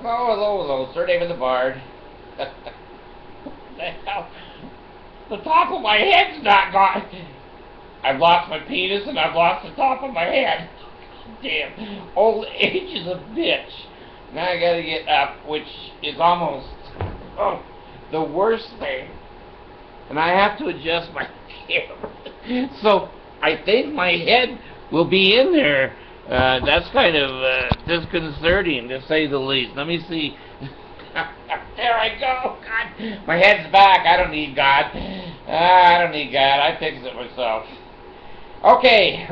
hello, Sir David the Bard. The hell? The top of my head's not gone. I've lost my penis and I've lost the top of my head. Damn, old age is a bitch. Now I gotta get up, which is almost, the worst thing. And I have to adjust my hip. So I think my head will be in there. That's kind of disconcerting, to say the least. Let me see. There I go. God, my head's back. I don't need God. I don't need God. I fix it myself. Okay.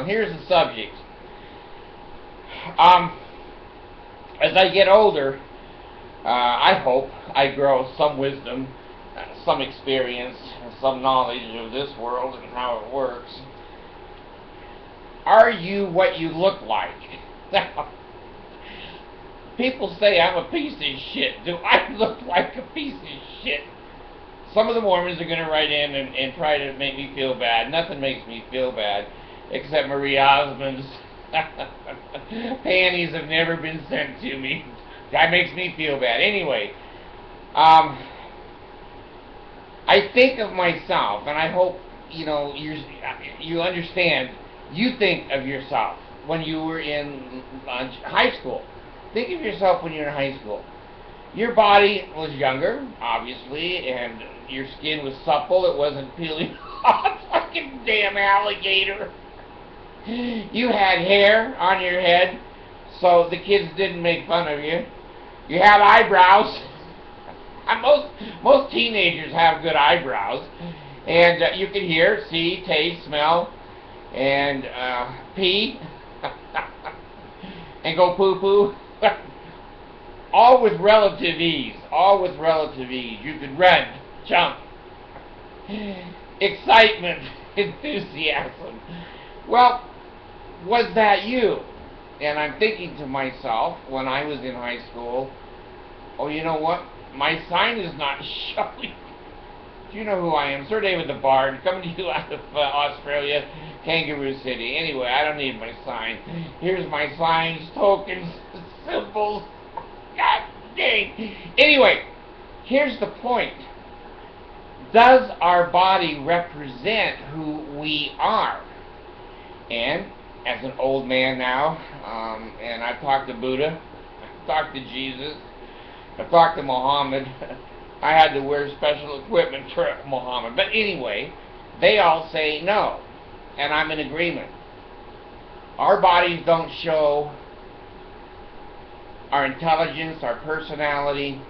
Here's the subject. As I get older, I hope I grow some wisdom, some experience, some knowledge of this world and how it works. Are you what you look like? People say I'm a piece of shit. Do I look like a piece of shit? Some of the Mormons are going to write in and try to make me feel bad. Nothing makes me feel bad except Marie Osmond's panties have never been sent to me. That makes me feel bad. Anyway, I think of myself, and I hope you understand. You think of yourself when you were in high school. Think of yourself when you were in high school. Your body was younger, obviously, and your skin was supple. It wasn't peeling off like a damn alligator. You had hair on your head, so the kids didn't make fun of you. You had eyebrows. Most teenagers have good eyebrows. And you could hear, see, taste, smell, and pee, and go poo-poo. All with relative ease. You could run, jump, excitement, enthusiasm. Well, was that you? And I'm thinking to myself, when I was in high school, oh, you know what? My sign is not showing. Do you know who I am? Sir David the Bard, coming to you out of Australia, Kangaroo City. Anyway, I don't need my sign. Here's my signs, tokens, symbols. God dang. Anyway, here's the point. Does our body represent who we are? And as an old man now, and I've talked to Buddha, I've talked to Jesus, I've talked to Muhammad. I had to wear special equipment for Muhammad. But anyway, they all say no. And I'm in agreement. Our bodies don't show our intelligence, our personality,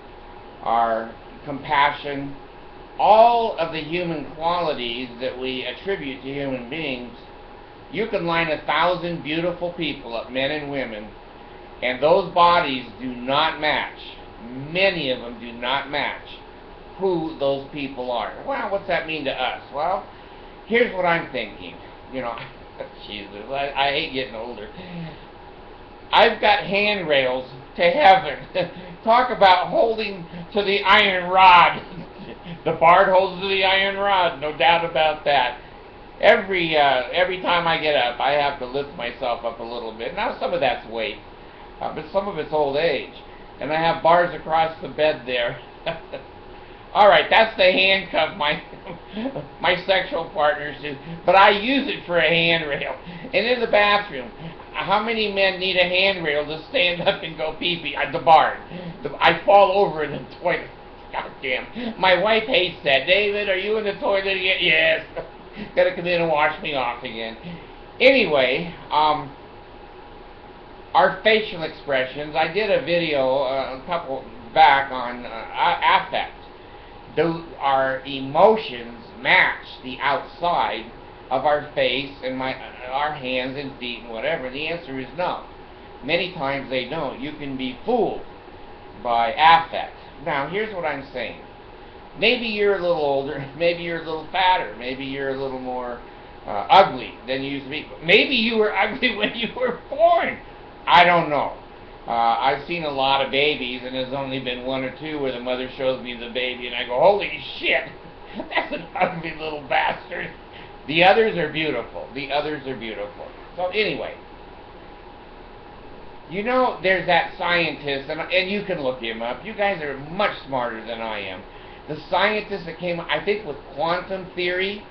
our compassion, all of the human qualities that we attribute to human beings. You can line 1,000 beautiful people up, men and women, and those bodies do not match. Many of them do not match who those people are. Well, what's that mean to us? Well, here's what I'm thinking. Jesus, I hate getting older. I've got handrails to heaven. Talk about holding to the iron rod. The Bard holds to the iron rod, no doubt about that. Every time I get up, I have to lift myself up a little bit. Now, some of that's weight, but some of it's old age. And I have bars across the bed there. All right, that's the handcuff my sexual partners do. But I use it for a handrail. And in the bathroom, how many men need a handrail to stand up and go pee-pee? The Bard. I fall over in the toilet. God damn. My wife hates that. David, are you in the toilet again? Yes. Got to come in and wash me off again. Anyway, our facial expressions. I did a video a couple back on affect. Our emotions match the outside of our face and our hands and feet and whatever. The answer is no. Many times they don't. You can be fooled by affect. Now, here's what I'm saying. Maybe you're a little older, maybe you're a little fatter, maybe you're a little more ugly than you used to be. Maybe you were ugly when you were born. I don't know. I've seen a lot of babies, and there's only been one or two where the mother shows me the baby, and I go, holy shit, that's an ugly little bastard. The others are beautiful. So anyway, You know, there's that scientist, and you can look him up. You guys are much smarter than I am. The scientist that came, I think, with quantum theory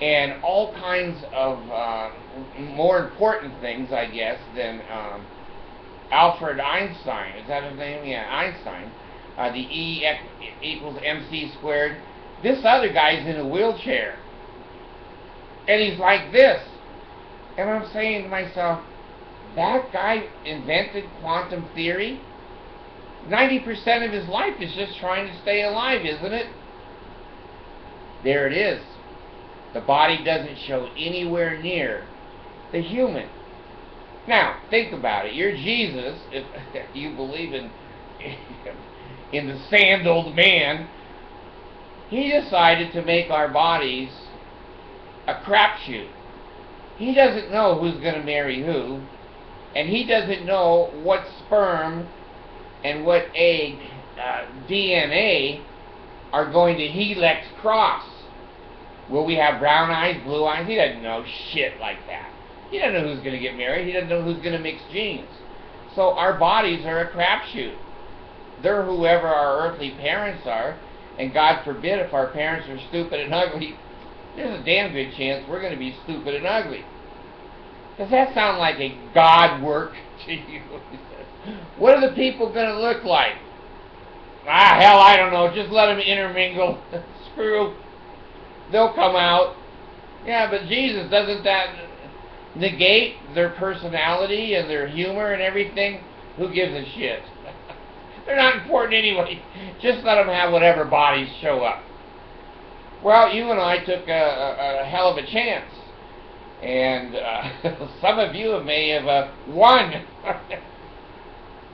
and all kinds of more important things, I guess, than Albert Einstein. Is that his name? Yeah, Einstein. The E equals mc squared. This other guy's in a wheelchair. And he's like this. And I'm saying to myself, that guy invented quantum theory? 90% of his life is just trying to stay alive, isn't it? There it is. The body doesn't show anywhere near the human. Now, think about it. You're Jesus, if you believe in the sandaled man. He decided to make our bodies a crapshoot. He doesn't know who's going to marry who, and he doesn't know what sperm and what egg DNA are going to helix cross. Will we have brown eyes, blue eyes? He doesn't know shit like that. He doesn't know who's going to get married. He doesn't know who's going to mix genes. So our bodies are a crapshoot. They're whoever our earthly parents are, and God forbid if our parents are stupid and ugly, there's a damn good chance we're going to be stupid and ugly. Does that sound like a God work to you? What are the people going to look like? Ah, hell, I don't know. Just let them intermingle. Screw. They'll come out. Yeah, but Jesus, doesn't that negate their personality and their humor and everything? Who gives a shit? They're not important anyway. Just let them have whatever bodies show up. Well, you and I took a hell of a chance. And some of you may have won.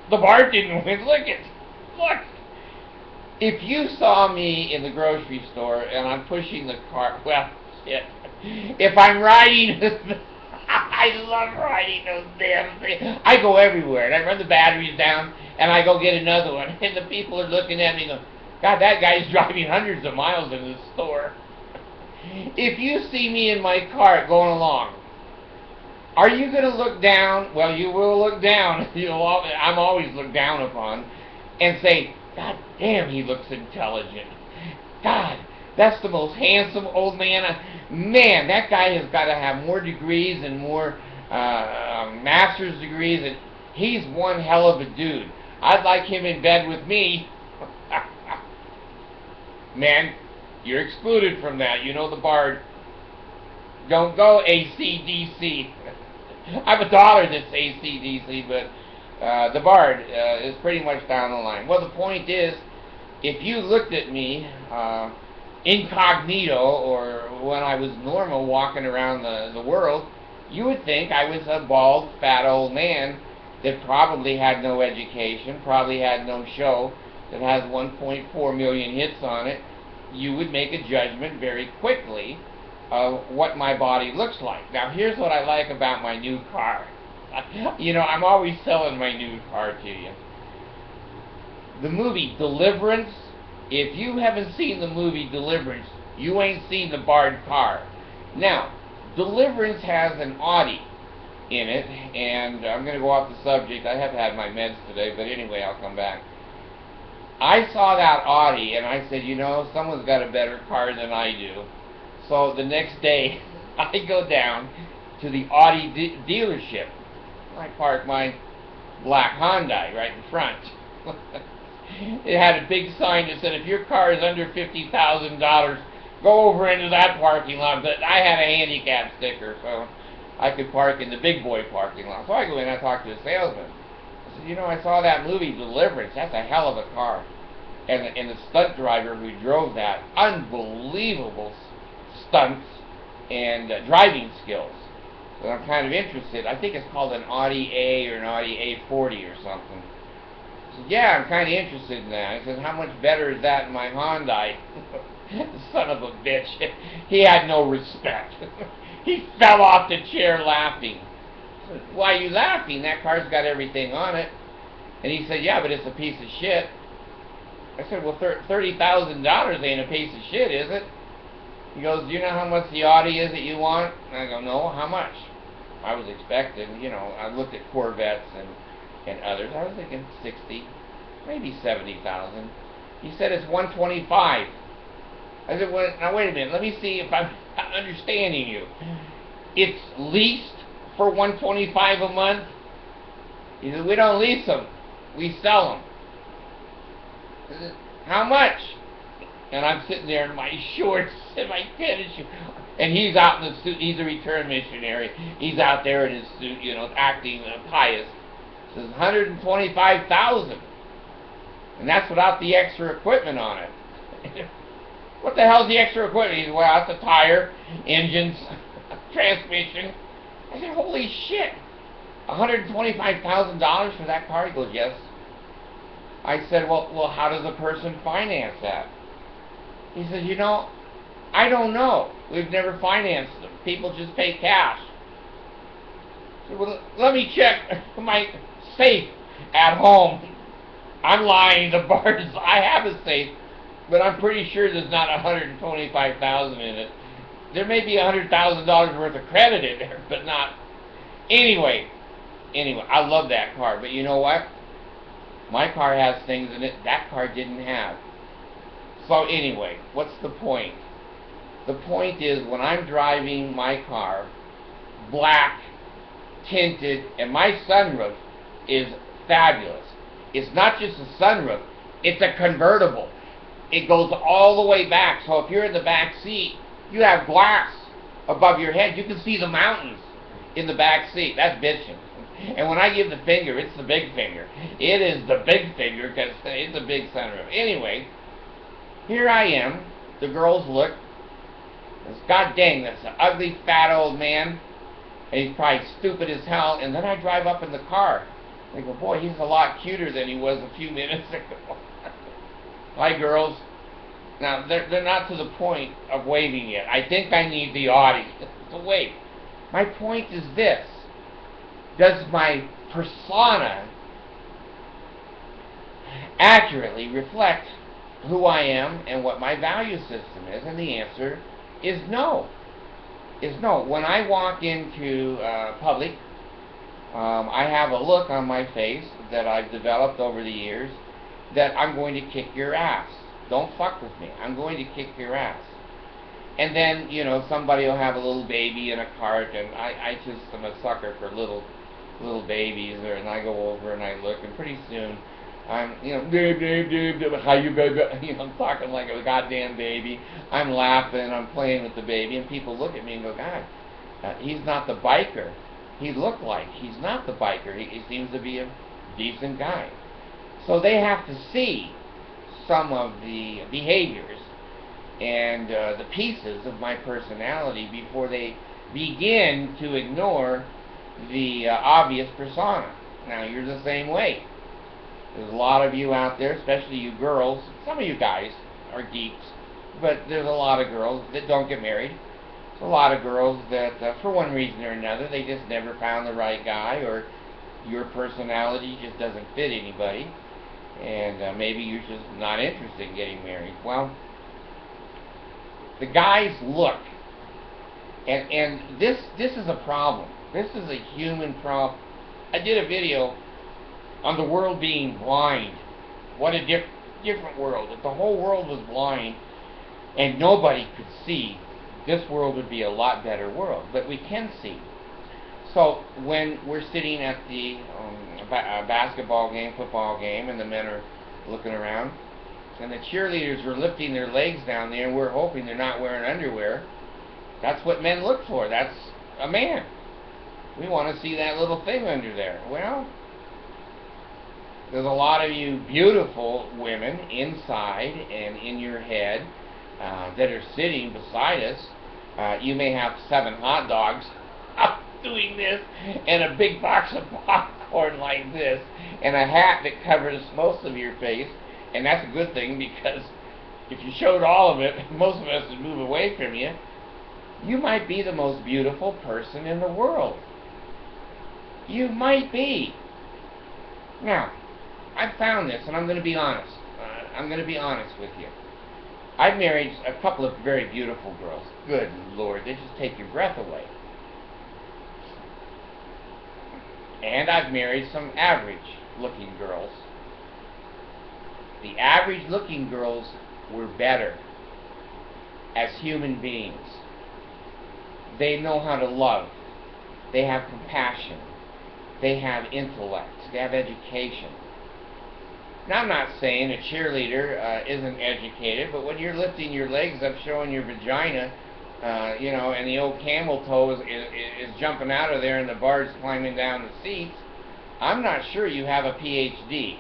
The Bard didn't win. Look. If you saw me in the grocery store and I'm pushing the cart, well, shit. If I'm riding, I love riding those damn things. I go everywhere and I run the batteries down and I go get another one. And the people are looking at me and go, God, that guy's driving hundreds of miles in this store. If you see me in my cart going along, are you going to look down? Well, you will look down. I'm always looked down upon. And say, God damn, he looks intelligent. God, that's the most handsome old man. Man, that guy has got to have more degrees and more master's degrees. And he's one hell of a dude. I'd like him in bed with me. Man, you're excluded from that. You know the Bard. Don't go AC/DC. I have a daughter that's AC/DC, but the Bard is pretty much down the line. Well, the point is, if you looked at me incognito or when I was normal walking around the world, you would think I was a bald, fat old man that probably had no education, probably had no show, that has 1.4 million hits on it. You would make a judgment very quickly of what my body looks like. Now, here's what I like about my new car. You know, I'm always selling my new car to you. The movie Deliverance, if you haven't seen the movie Deliverance, you ain't seen the Bard car. Now, Deliverance has an Audi in it, and I'm going to go off the subject. I have had my meds today, but anyway, I'll come back. I saw that Audi, and I said, you know, someone's got a better car than I do. So the next day, I go down to the Audi dealership. I park my black Hyundai right in front. It had a big sign that said, if your car is under $50,000, go over into that parking lot. But I had a handicap sticker, so I could park in the big boy parking lot. So I go in and I talk to the salesman. I said, you know, I saw that movie Deliverance. That's a hell of a car. And the stunt driver who drove that, unbelievable stunts and driving skills. So I'm kind of interested. I think it's called an Audi A or an Audi A40 or something. I said, yeah, I'm kind of interested in that. I said, how much better is that in my Hyundai? Son of a bitch. He had no respect. He fell off the chair laughing. I said, why are you laughing? That car's got everything on it. And he said, yeah, but it's a piece of shit. I said, well, $30,000 ain't a piece of shit, is it? He goes, do you know how much the Audi is that you want? And I go, no, how much? I was expecting, you know, I looked at Corvettes and and others. I was thinking 60, maybe 70,000. He said it's 125. I said, well, now wait a minute. Let me see if I'm understanding you. It's leased for 125 a month. He said, we don't lease them, we sell them. I said, how much? And I'm sitting there in my shorts and my tennis shoes. And he's out in the suit. He's a return missionary. He's out there in his suit, acting pious. He says 125,000, and that's without the extra equipment on it. What the hell's the extra equipment? He said, well, that's a tire, engines, transmission. I said, holy shit, $125,000 for that car? He goes, yes. I said, well, how does a person finance that? He says, I don't know. We've never financed them. People just pay cash. I said, well, let me check my safe at home. I'm lying. The bars, I have a safe, but I'm pretty sure there's not $125,000 in it. There may be $100,000 worth of credit in there, but not. Anyway, I love that car, but you know what? My car has things in it that car didn't have. So anyway, what's the point? The point is, when I'm driving my car, black, tinted, and my sunroof is fabulous. It's not just a sunroof, it's a convertible. It goes all the way back, so if you're in the back seat, you have glass above your head. You can see the mountains in the back seat. That's bitching. And when I give the finger, it's the big finger. It is the big finger because it's a big sunroof. Anyway, here I am. The girls look. God dang, that's an ugly, fat old man. And he's probably stupid as hell. And then I drive up in the car. I go, boy, he's a lot cuter than he was a few minutes ago. Hi, girls. Now, they're not to the point of waving yet. I think I need the audience to wave. My point is this. Does my persona accurately reflect who I am and what my value system is? And the answer is no. When I walk into public, I have a look on my face that I've developed over the years that I'm going to kick your ass. Don't fuck with me. I'm going to kick your ass. And then, somebody will have a little baby in a cart, and I just am a sucker for little babies, and I go over and I look, and pretty soon I'm, babe, how you baby? I'm talking like a goddamn baby. I'm laughing, I'm playing with the baby, and people look at me and go, God, he's not the biker he looked like. He's not the biker. He seems to be a decent guy. So they have to see some of the behaviors and the pieces of my personality before they begin to ignore the obvious persona. Now, you're the same way. There's a lot of you out there, especially you girls. Some of you guys are geeks, but there's a lot of girls that don't get married. There's a lot of girls that, for one reason or another, they just never found the right guy, or your personality just doesn't fit anybody, and maybe you're just not interested in getting married. Well, the guys look, and this is a problem. This is a human problem. I did a video on the world being blind. What a different world. If the whole world was blind and nobody could see, this world would be a lot better world. But we can see. So when we're sitting at the basketball game, football game, and the men are looking around, and the cheerleaders are lifting their legs down there, and we're hoping they're not wearing underwear, that's what men look for. That's a man. We want to see that little thing under there. Well, there's a lot of you beautiful women inside and in your head that are sitting beside us. You may have 7 hot dogs doing this, and a big box of popcorn like this, and a hat that covers most of your face, and that's a good thing, because if you showed all of it, most of us would move away from you. You might be the most beautiful person in the world. You might be. Now, I found this, and I'm going to be honest. I'm going to be honest with you. I've married a couple of very beautiful girls. Good Lord, they just take your breath away. And I've married some average-looking girls. The average-looking girls were better as human beings. They know how to love. They have compassion. They have intellect. They have education. Now, I'm not saying a cheerleader isn't educated, but when you're lifting your legs up, showing your vagina, and the old camel toe is jumping out of there and the bard's climbing down the seats, I'm not sure you have a PhD.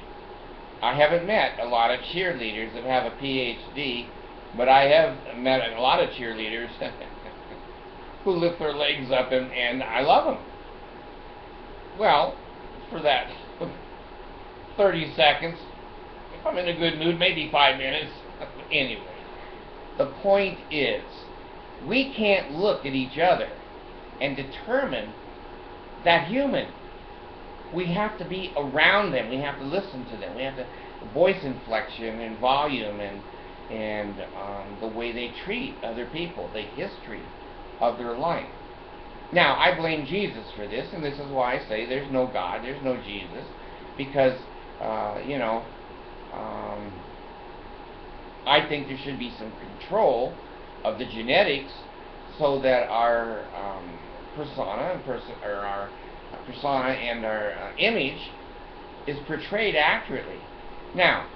I haven't met a lot of cheerleaders that have a PhD, but I have met a lot of cheerleaders who lift their legs up, and I love them. Well, for that 30 seconds, if I'm in a good mood, maybe 5 minutes. Anyway, the point is, we can't look at each other and determine that human. We have to be around them. We have to listen to them. We have to voice inflection and volume and the way they treat other people, the history of their life. Now, I blame Jesus for this, and this is why I say there's no God, there's no Jesus, because, I think there should be some control of the genetics so that our persona and our image is portrayed accurately. Now,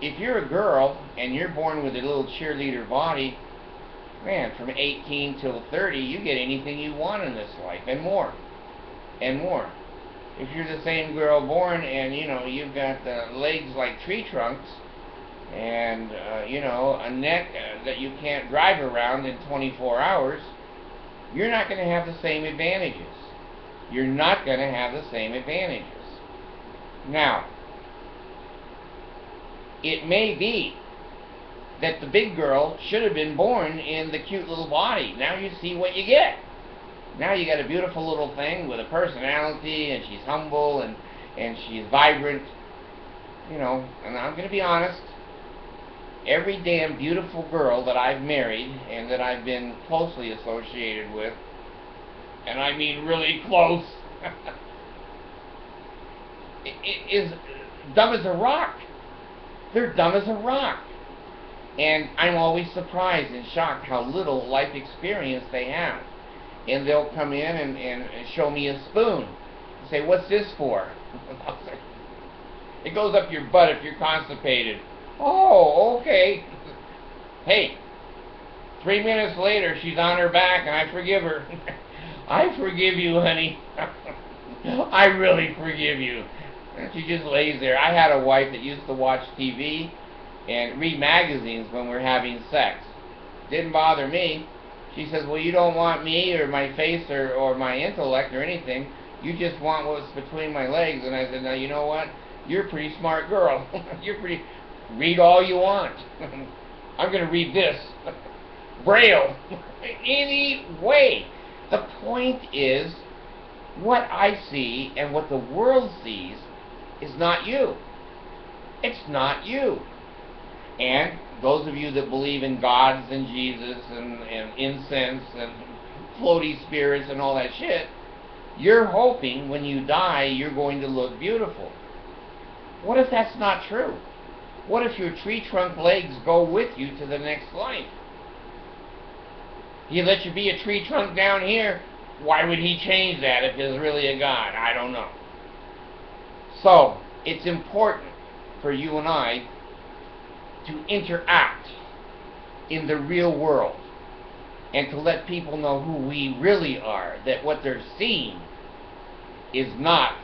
if you're a girl and you're born with a little cheerleader body, man, from 18 till 30, you get anything you want in this life, and more, and more. If you're the same girl born and, you've got legs like tree trunks, and, a neck that you can't drive around in 24 hours, you're not going to have the same advantages. You're not going to have the same advantages. Now, it may be that the big girl should have been born in the cute little body. Now you see what you get. Now you got a beautiful little thing with a personality, and she's humble, and she's vibrant. And I'm going to be honest, every damn beautiful girl that I've married and that I've been closely associated with, and I mean really close, is dumb as a rock. They're dumb as a rock. And I'm always surprised and shocked how little life experience they have. And they'll come in and show me a spoon and say, "What's this for?" It goes up your butt if you're constipated. Oh, okay. Hey, 3 minutes later, she's on her back, and I forgive her. I forgive you, honey. I really forgive you. And she just lays there. I had a wife that used to watch TV and read magazines when we're having sex. Didn't bother me. She says, "Well, you don't want me or my face or my intellect or anything. You just want what's between my legs." And I said, "Now, you know what? You're a pretty smart girl. Read all you want." I'm going to read this. Braille. Anyway, the point is, what I see and what the world sees is not you. It's not you. And those of you that believe in gods and Jesus and incense and floaty spirits and all that shit, you're hoping when you die you're going to look beautiful. What if that's not true? What if your tree trunk legs go with you to the next life? He let you be a tree trunk down here. Why would he change that if there's really a God? I don't know. So, it's important for you and I to interact in the real world and to let people know who we really are, that what they're seeing is not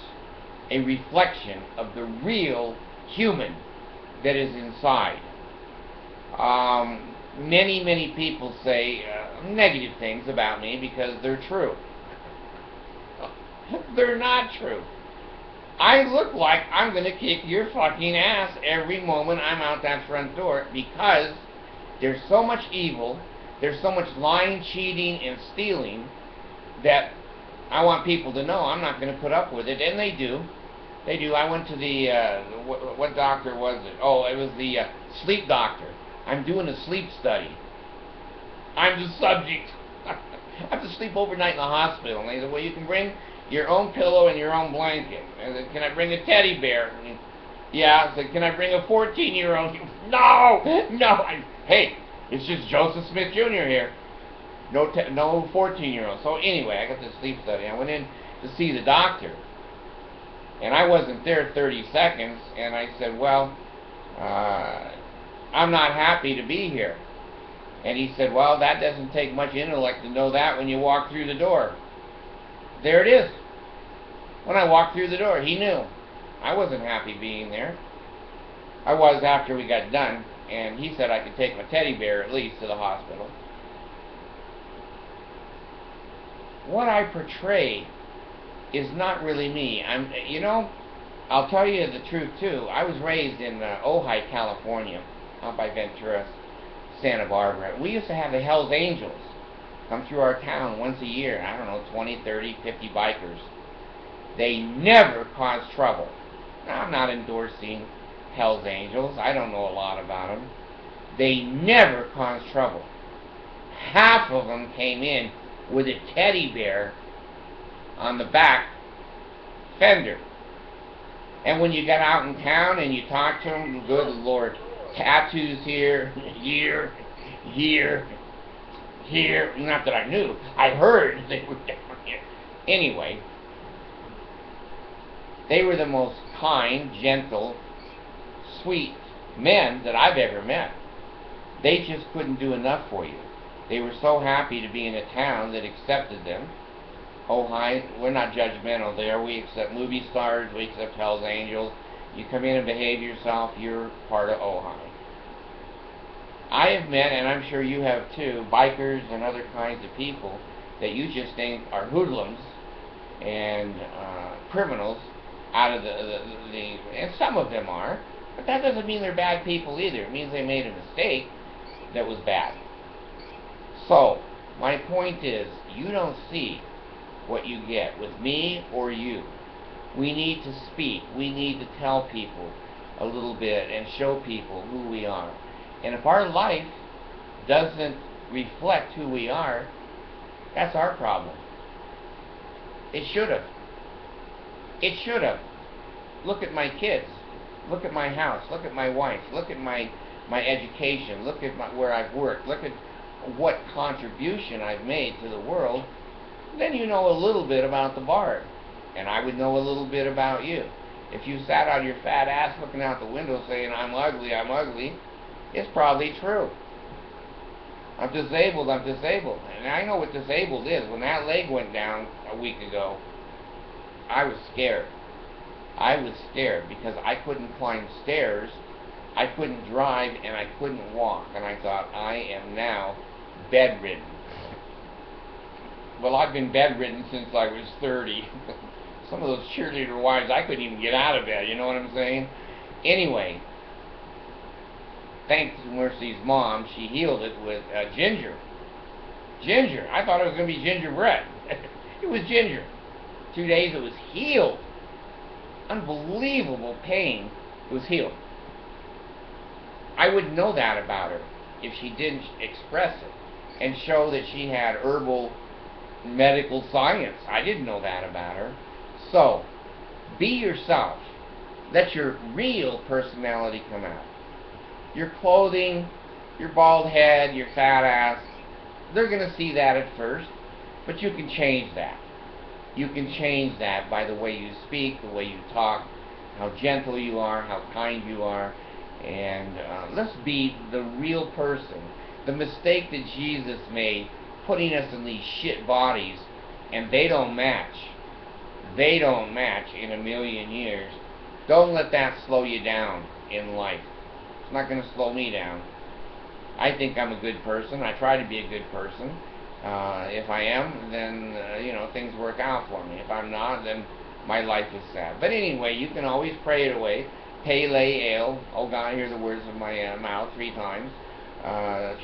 a reflection of the real human that is inside. Many people say negative things about me because they're true. They're not true. I look like I'm going to kick your fucking ass every moment I'm out that front door, because there's so much evil, there's so much lying, cheating, and stealing that I want people to know I'm not going to put up with it, and they do. They do. I went to the, what doctor was it? Oh, it was the sleep doctor. I'm doing a sleep study. I'm the subject. I have to sleep overnight in the hospital. And they said, well, you can bring your own pillow and your own blanket. I said, can I bring a teddy bear? Yeah. I said, can I bring a 14-year-old? No, no. Hey, it's just Joseph Smith Jr. here. No 14-year-old. So anyway, I got this sleep study. I went in to see the doctor, and I wasn't there 30 seconds, and I said, well, I'm not happy to be here. And he said, well, that doesn't take much intellect to know that when you walk through the door. There it is. When I walked through the door, he knew. I wasn't happy being there. I was after we got done, and he said I could take my teddy bear at least to the hospital. What I portray is not really me. I'll tell you the truth too. I was raised in Ojai, California, out by Ventura, Santa Barbara. We used to have the Hells Angels come through our town once a year. I don't know, 20, 30, 50 bikers. They never caused trouble. Now, I'm not endorsing Hells Angels. I don't know a lot about them. They never caused trouble. Half of them came in with a teddy bear on the back fender. And when you got out in town and you talked to them, good Lord, tattoos here, here, here, here. Not that I knew. I heard they were down here. Anyway, they were the most kind, gentle, sweet men that I've ever met. They just couldn't do enough for you. They were so happy to be in a town that accepted them. Ojai, we're not judgmental there. We accept movie stars. We accept Hells Angels. You come in and behave yourself, you're part of Ojai. I have met, and I'm sure you have too, bikers and other kinds of people that you just think are hoodlums and criminals out of and some of them are, but that doesn't mean they're bad people either. It means they made a mistake that was bad. So, my point is, you don't see what you get with me or you. We need to speak. We need to tell people a little bit and show people who we are. And if our life doesn't reflect who we are, that's our problem. It should have. It should have. Look at my kids. Look at my house. Look at my wife. Look at my education. Look at where I've worked. Look at what contribution I've made to the world. Then you know a little bit about the Bard. And I would know a little bit about you. If you sat on your fat ass looking out the window saying, I'm ugly, it's probably true. I'm disabled. And I know what disabled is. When that leg went down a week ago, I was scared. I was scared because I couldn't climb stairs, I couldn't drive, and I couldn't walk. And I thought, I am now bedridden. Well, I've been bedridden since I was 30. Some of those cheerleader wives, I couldn't even get out of bed, you know what I'm saying? Anyway, thanks to Mercy's mom, she healed it with ginger. Ginger. I thought it was going to be gingerbread. It was ginger. 2 days, it was healed. Unbelievable pain. It was healed. I wouldn't know that about her if she didn't express it and show that she had herbal medical science. I didn't know that about her. So, be yourself. Let your real personality come out. Your clothing, your bald head, your fat ass, they're going to see that at first, but you can change that. You can change that by the way you speak, the way you talk, how gentle you are, how kind you are, and let's be the real person. The mistake that Jesus made, putting us in these shit bodies, and they don't match. They don't match in a million years. Don't let that slow you down in life. It's not going to slow me down. I think I'm a good person. I try to be a good person. If I am, then, things work out for me. If I'm not, then my life is sad. But anyway, you can always pray it away. Pele Ale, oh God, hear the words of my mouth 3 times.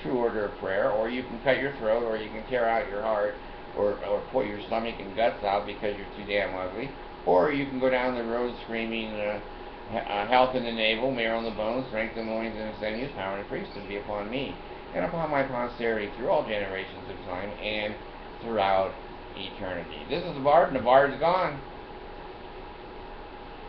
True order of prayer. Or you can cut your throat, or you can tear out your heart, or pull your stomach and guts out because you're too damn ugly. Or you can go down the road screaming, health in the navel, marrow in the bones, strength in the loins and the sinews, power and priesthood be upon me, and upon my posterity through all generations of time, and throughout eternity. This is the bard, and the bard's gone.